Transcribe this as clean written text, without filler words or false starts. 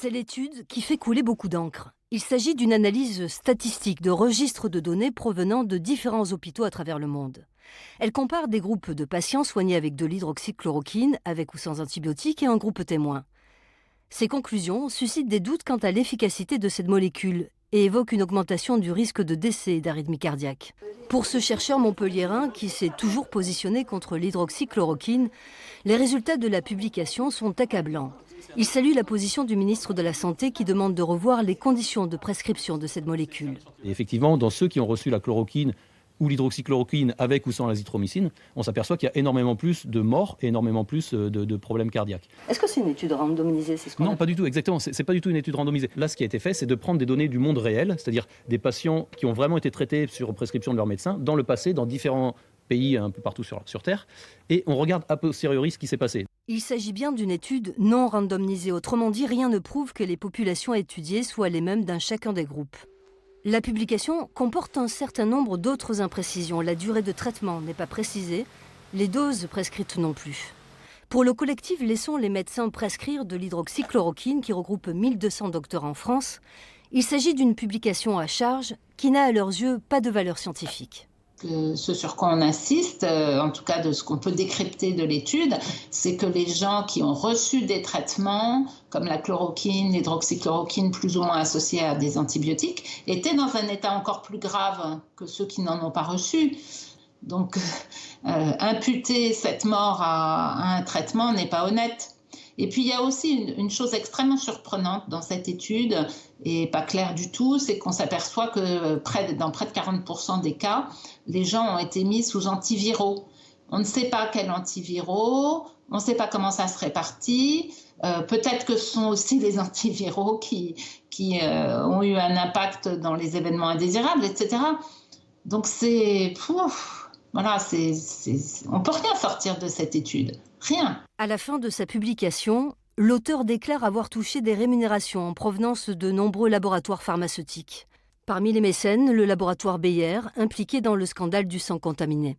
C'est l'étude qui fait couler beaucoup d'encre. Il s'agit d'une analyse statistique de registres de données provenant de différents hôpitaux à travers le monde. Elle compare des groupes de patients soignés avec de l'hydroxychloroquine, avec ou sans antibiotiques, et un groupe témoin. Ces conclusions suscitent des doutes quant à l'efficacité de cette molécule et évoquent une augmentation du risque de décès et d'arythmie cardiaque. Pour ce chercheur montpelliérain qui s'est toujours positionné contre l'hydroxychloroquine, les résultats de la publication sont accablants. Il salue la position du ministre de la Santé qui demande de revoir les conditions de prescription de cette molécule. Et effectivement, dans ceux qui ont reçu la chloroquine ou l'hydroxychloroquine avec ou sans l'azithromycine, on s'aperçoit qu'il y a énormément plus de morts et énormément plus de problèmes cardiaques. Est-ce que c'est une étude randomisée? Non, pas du tout, exactement. C'est pas du tout une étude randomisée. Là, ce qui a été fait, c'est de prendre des données du monde réel, c'est-à-dire des patients qui ont vraiment été traités sur prescription de leur médecin dans le passé, dans différents pays un peu partout sur Terre, et on regarde a posteriori ce qui s'est passé. Il s'agit bien d'une étude non randomisée. Autrement dit, rien ne prouve que les populations étudiées soient les mêmes dans chacun des groupes. La publication comporte un certain nombre d'autres imprécisions. La durée de traitement n'est pas précisée, les doses prescrites non plus. Pour le collectif Laissons les médecins prescrire de l'hydroxychloroquine, qui regroupe 1200 docteurs en France, il s'agit d'une publication à charge qui n'a à leurs yeux pas de valeur scientifique. Ce sur quoi on insiste, en tout cas de ce qu'on peut décrypter de l'étude, c'est que les gens qui ont reçu des traitements, comme la chloroquine, l'hydroxychloroquine, plus ou moins associés à des antibiotiques, étaient dans un état encore plus grave que ceux qui n'en ont pas reçu. Donc, imputer cette mort à un traitement n'est pas honnête. Et puis, il y a aussi une chose extrêmement surprenante dans cette étude, et pas claire du tout, c'est qu'on s'aperçoit que dans près de 40% des cas, les gens ont été mis sous antiviraux. On ne sait pas quels antiviraux, on ne sait pas comment ça se répartit. Peut-être que ce sont aussi les antiviraux qui ont eu un impact dans les événements indésirables, etc. Donc, voilà, on ne peut rien sortir de cette étude. Rien. À la fin de sa publication, l'auteur déclare avoir touché des rémunérations en provenance de nombreux laboratoires pharmaceutiques. Parmi les mécènes, le laboratoire Bayer, impliqué dans le scandale du sang contaminé.